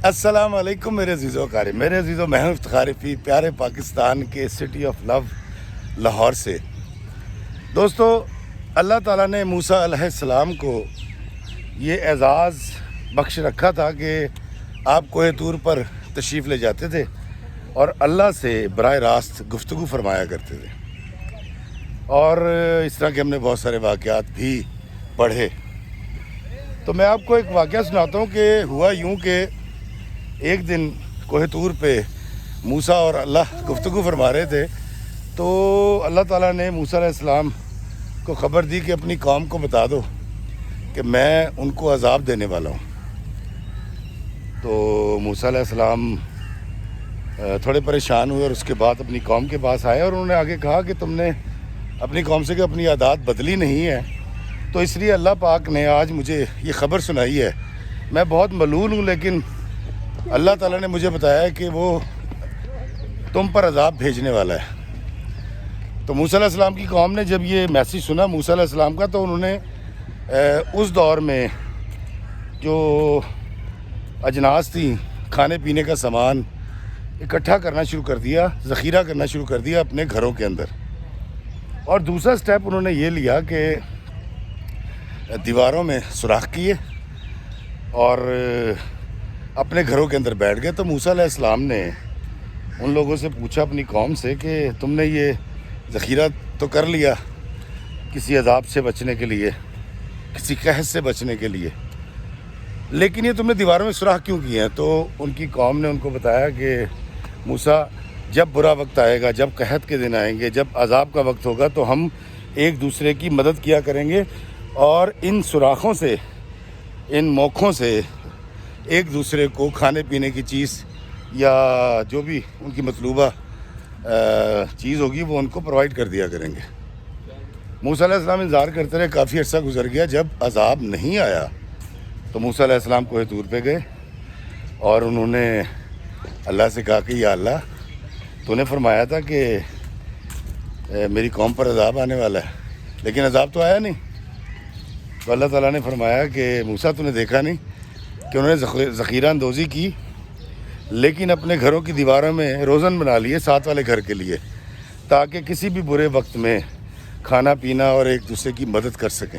السلام علیکم میرے عزیزو اقارب، میرے عزیزو میں ہوں افتخار فی پیارے پاکستان کے سٹی آف لو لاہور سے۔ دوستو، اللہ تعالیٰ نے موسیٰ علیہ السلام کو یہ اعزاز بخش رکھا تھا کہ آپ کوہ طور پر تشریف لے جاتے تھے اور اللہ سے براہ راست گفتگو فرمایا کرتے تھے، اور اس طرح کے ہم نے بہت سارے واقعات بھی پڑھے۔ تو میں آپ کو ایک واقعہ سناتا ہوں کہ ہوا یوں کہ ایک دن کوہ طور پہ موسیٰ اور اللہ گفتگو فرما رہے تھے، تو اللہ تعالیٰ نے موسیٰ علیہ السلام کو خبر دی کہ اپنی قوم کو بتا دو کہ میں ان کو عذاب دینے والا ہوں۔ تو موسیٰ علیہ السلام تھوڑے پریشان ہوئے اور اس کے بعد اپنی قوم کے پاس آئے، اور انہوں نے آگے کہا کہ تم نے اپنی قوم سے کہ اپنی عادات بدلی نہیں ہے، تو اس لیے اللہ پاک نے آج مجھے یہ خبر سنائی ہے۔ میں بہت ملول ہوں، لیکن اللہ تعالیٰ نے مجھے بتایا ہے کہ وہ تم پر عذاب بھیجنے والا ہے۔ تو موسیٰ علیہ السلام کی قوم نے جب یہ میسیج سنا موسیٰ علیہ السلام کا، تو انہوں نے اس دور میں جو اجناس تھیں، کھانے پینے کا سامان اکٹھا کرنا شروع کر دیا، ذخیرہ کرنا شروع کر دیا اپنے گھروں کے اندر۔ اور دوسرا سٹیپ انہوں نے یہ لیا کہ دیواروں میں سوراخ کیے اور اپنے گھروں کے اندر بیٹھ گئے۔ تو موسیٰ علیہ السلام نے ان لوگوں سے پوچھا اپنی قوم سے کہ تم نے یہ ذخیرہ تو کر لیا کسی عذاب سے بچنے کے لیے، کسی قحط سے بچنے کے لیے، لیکن یہ تم نے دیواروں میں سوراخ کیوں کیے ہیں؟ تو ان کی قوم نے ان کو بتایا کہ موسیٰ، جب برا وقت آئے گا، جب قحط کے دن آئیں گے، جب عذاب کا وقت ہوگا، تو ہم ایک دوسرے کی مدد کیا کریں گے، اور ان سوراخوں سے، ان موقعوں سے ایک دوسرے کو کھانے پینے کی چیز یا جو بھی ان کی مطلوبہ چیز ہوگی وہ ان کو پرووائڈ کر دیا کریں گے۔ موسیٰ علیہ السلام انتظار کرتے رہے، کافی عرصہ گزر گیا۔ جب عذاب نہیں آیا تو موسیٰ علیہ السلام کوہ طور پہ گئے اور انہوں نے اللہ سے کہا کہ یا اللہ، تو نے فرمایا تھا کہ میری قوم پر عذاب آنے والا ہے، لیکن عذاب تو آیا نہیں۔ تو اللہ تعالیٰ نے فرمایا کہ موسیٰ، تو نے دیکھا نہیں کہ انہوں نے ذخیرہ اندوزی کی، لیکن اپنے گھروں کی دیواروں میں روزن بنا لیے ساتھ والے گھر کے لیے، تاکہ کسی بھی برے وقت میں کھانا پینا اور ایک دوسرے کی مدد کر سکیں۔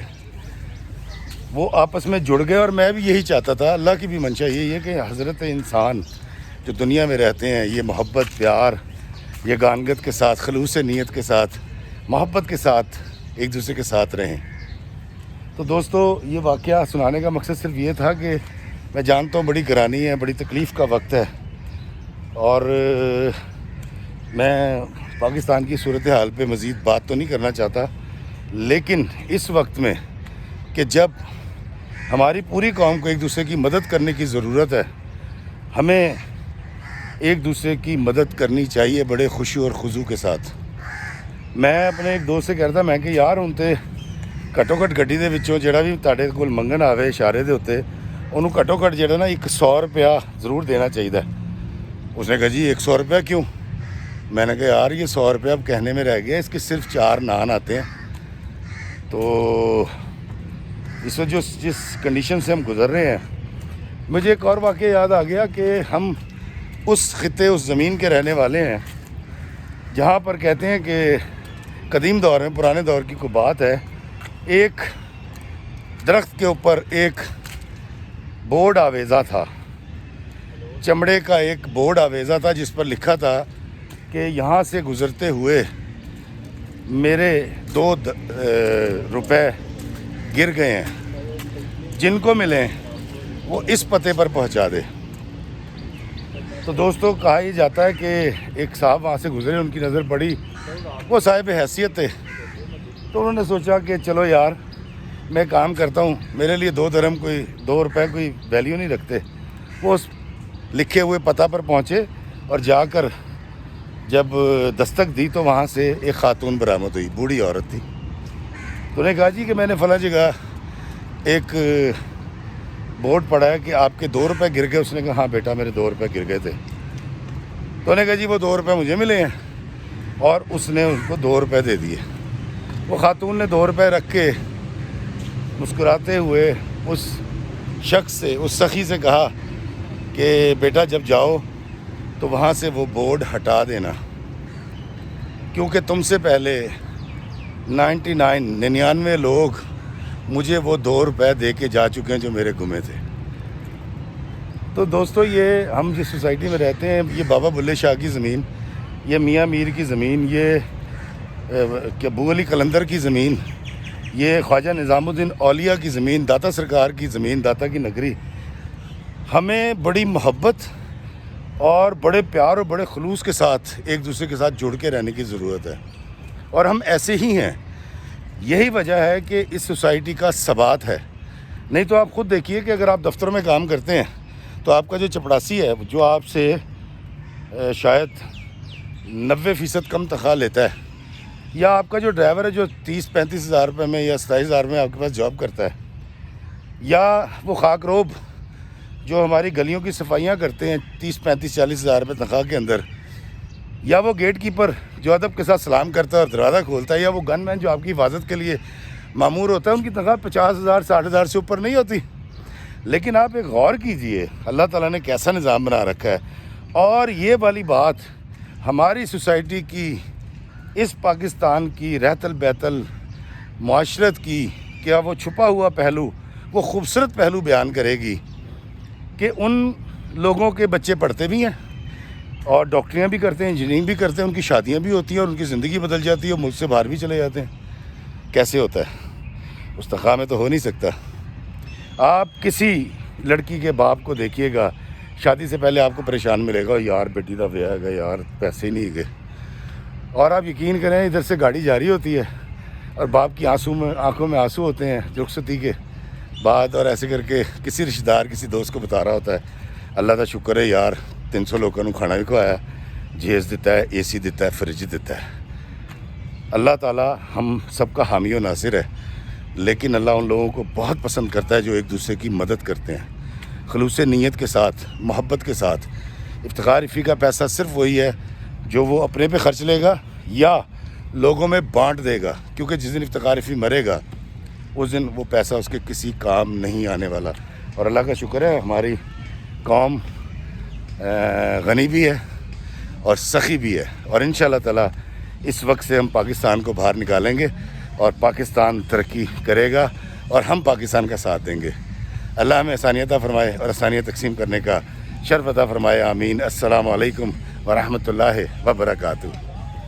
وہ آپس میں جڑ گئے، اور میں بھی یہی چاہتا تھا۔ اللہ کی بھی منشا یہی ہے کہ حضرت انسان جو دنیا میں رہتے ہیں، یہ محبت، پیار، یہ گانگت کے ساتھ، خلوص نیت کے ساتھ، محبت کے ساتھ ایک دوسرے کے ساتھ رہیں۔ تو دوستو، یہ واقعہ سنانے کا مقصد صرف یہ تھا کہ میں جانتا ہوں بڑی گرانی ہے، بڑی تکلیف کا وقت ہے، اور میں پاکستان کی صورتحال پہ مزید بات تو نہیں کرنا چاہتا، لیکن اس وقت میں کہ جب ہماری پوری قوم کو ایک دوسرے کی مدد کرنے کی ضرورت ہے، ہمیں ایک دوسرے کی مدد کرنی چاہیے بڑے خوشی اور خضوع کے ساتھ۔ میں اپنے ایک دوست سے کہہ رہا تھا، میں کہ یار ہن تے گھٹو گھٹ گڈی دے وچوں جڑا بھی تہاڈے کول منگن آوے اشارے دے اوتے، انہوں گھٹو گھٹ جڑا نا 100 روپیہ ضرور دینا چاہیے۔ اس نے کہا جی 100 روپیہ کیوں؟ میں نے کہا یار یہ 100 روپیہ اب کہنے میں رہ گیا، اس کے صرف 4 نان آتے ہیں۔ تو اس وقت جس کنڈیشن سے ہم گزر رہے ہیں، مجھے ایک اور واقعہ یاد آ گیا کہ ہم اس خطے، اس زمین کے رہنے والے ہیں جہاں پر کہتے ہیں کہ قدیم دور میں، پرانے دور کی کوئی بات ہے، ایک درخت کے اوپر ایک بورڈ آویزہ تھا، چمڑے کا ایک بورڈ آویزہ تھا، جس پر لکھا تھا کہ یہاں سے گزرتے ہوئے میرے 2 روپے گر گئے ہیں، جن کو ملیں وہ اس پتے پر پہنچا دے۔ تو دوستو، کہا یہ جاتا ہے کہ ایک صاحب وہاں سے گزرے، ان کی نظر پڑی، وہ صاحب حیثیت تھے، تو انہوں نے سوچا کہ چلو یار میں کام کرتا ہوں، میرے لیے 2 درہم کوئی 2 روپے کوئی ویلیو نہیں رکھتے۔ وہ اس لکھے ہوئے پتہ پر پہنچے اور جا کر جب دستک دی تو وہاں سے ایک خاتون برآمد ہوئی، بوڑھی عورت تھی۔ تو انہوں نے کہا جی کہ میں نے فلاں جگہ ایک بورڈ پڑا ہے کہ آپ کے 2 روپے گر گئے۔ اس نے کہا ہاں بیٹا میرے 2 روپے گر گئے تھے۔ تو انہوں نے کہا جی وہ 2 روپے مجھے ملے ہیں، اور اس نے ان کو 2 روپے دے دیے۔ وہ خاتون نے 2 روپے رکھ کے مسکراتے ہوئے اس شخص سے، اس سخی سے کہا کہ کہ بیٹا جب جاؤ تو وہاں سے وہ بورڈ ہٹا دینا، کیونکہ تم سے پہلے 99 لوگ مجھے وہ 2 روپے دے کے جا چکے ہیں جو میرے گمے تھے۔ تو دوستو، یہ ہم جس سوسائٹی میں رہتے ہیں، یہ بابا بلے شاہ کی زمین، یہ میاں میر کی زمین، یہ ابو علی قلندر کی زمین، یہ خواجہ نظام الدین اولیاء کی زمین، داتا سرکار کی زمین، داتا کی نگری، ہمیں بڑی محبت اور بڑے پیار اور بڑے خلوص کے ساتھ ایک دوسرے کے ساتھ جڑ کے رہنے کی ضرورت ہے، اور ہم ایسے ہی ہیں۔ یہی وجہ ہے کہ اس سوسائٹی کا ثبات ہے۔ نہیں تو آپ خود دیکھیے کہ اگر آپ دفتر میں کام کرتے ہیں تو آپ کا جو چپڑاسی ہے، جو آپ سے شاید 90% کم تنخواہ لیتا ہے، یا آپ کا جو ڈرائیور ہے جو 30-35 ہزار روپے میں یا 27 ہزار میں آپ کے پاس جاب کرتا ہے، یا وہ خاک روب جو ہماری گلیوں کی صفائیاں کرتے ہیں 30-35-40 ہزار روپے تنخواہ کے اندر، یا وہ گیٹ کیپر جو ادب کے ساتھ سلام کرتا ہے اور دروازہ کھولتا ہے، یا وہ گن مین جو آپ کی حفاظت کے لیے مامور ہوتا ہے، ان کی تنخواہ 50,000 60,000 سے اوپر نہیں ہوتی۔ لیکن آپ ایک غور کیجئے اللہ تعالیٰ نے کیسا نظام بنا رکھا ہے، اور یہ والی بات ہماری سوسائٹی کی، اس پاکستان کی رہت البیت معاشرت کی، کیا وہ چھپا ہوا پہلو، وہ خوبصورت پہلو بیان کرے گی کہ ان لوگوں کے بچے پڑھتے بھی ہیں اور ڈاکٹریاں بھی کرتے ہیں، انجینئرنگ بھی کرتے ہیں، ان کی شادیاں بھی ہوتی ہیں اور ان کی زندگی بدل جاتی ہے اور ملک سے باہر بھی چلے جاتے ہیں۔ کیسے ہوتا ہے؟ اس تنخواہ میں تو ہو نہیں سکتا۔ آپ کسی لڑکی کے باپ کو دیکھیے گا، شادی سے پہلے آپ کو پریشان ملے گا، یار بیٹی دا ویاہ ہے گا، یار پیسے ہی نہیں گئے، اور آپ یقین کریں ادھر سے گاڑی جاری ہوتی ہے اور باپ کی آنکھوں میں آنسو ہوتے ہیں رخصتی کے بعد، اور ایسے کر کے کسی رشتہ دار کسی دوست کو بتا رہا ہوتا ہے اللہ کا شکر ہے یار 300 لوگوں کو کھانا بھی کھوایا، جہیز دیتا ہے، اے سی دیتا ہے، فریج دیتا ہے۔ اللہ تعالیٰ ہم سب کا حامی و ناصر ہے، لیکن اللہ ان لوگوں کو بہت پسند کرتا ہے جو ایک دوسرے کی مدد کرتے ہیں خلوص نیت کے ساتھ، محبت کے ساتھ۔ افتخار افی کا پیسہ صرف وہی ہے جو وہ اپنے پہ خرچ لے گا یا لوگوں میں بانٹ دے گا، کیونکہ جس دن افتخار افی مرے گا اس دن وہ پیسہ اس کے کسی کام نہیں آنے والا۔ اور اللہ کا شکر ہے ہماری قوم غنی بھی ہے اور سخی بھی ہے، اور انشاءاللہ تعالیٰ اس وقت سے ہم پاکستان کو باہر نکالیں گے اور پاکستان ترقی کرے گا اور ہم پاکستان کا ساتھ دیں گے۔ اللہ ہمیں آسانیت عطا فرمائے اور آسانیت تقسیم کرنے کا شرف عطا فرمائے، آمین۔ السلام علیکم ورحمۃ اللہ وبرکاتہ۔